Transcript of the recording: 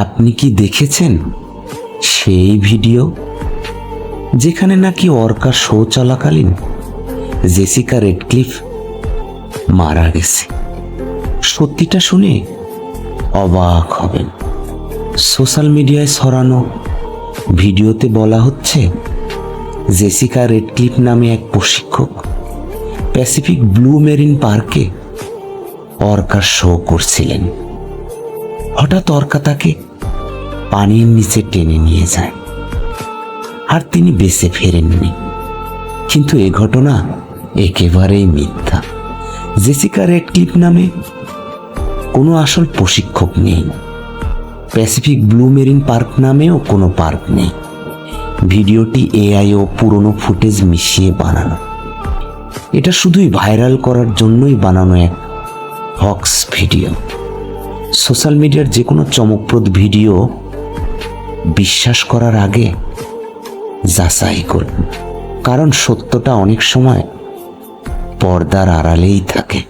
আপনি কি দেখেছেন সেই ভিডিও যেখানে নাকি অর্কা শো চলাকালীন জেসিকা রেডক্লিফ মারা গেছে? সত্যিটা শুনে অবাক হবেন। সোশ্যাল মিডিয়ায় ছড়ানো ভিডিওতে বলা হচ্ছে জেসিকা রেডক্লিফ নামে এক প্রশিক্ষক প্যাসিফিক ব্লু মেরিন পার্কে অর্কার শো করছিলেন। হঠাৎ অর্কা তাকে পানির নিচে টেনে নিয়ে যায়, আর তিনি বেঁচে ফেরেননি। কিন্তু এ ঘটনা একেবারেই মিথ্যা। জেসিকা রেডক্লিফ নামে কোনো আসল প্রশিক্ষক নেই। প্যাসিফিক ব্লু মেরিন পার্ক নামেও কোনো পার্ক নেই। ভিডিওটি এআই ও পুরনো ফুটেজ মিশিয়ে বানানো। এটা শুধুই ভাইরাল করার জন্যই বানানো এক হক্স ভিডিও। সোশ্যাল মিডিয়ার যে কোনো চমকপ্রদ ভিডিও বিশ্বাস করার আগে যাচাই করুন, কারণ সত্যটা অনেক সময় পর্দার আড়ালেই থাকে।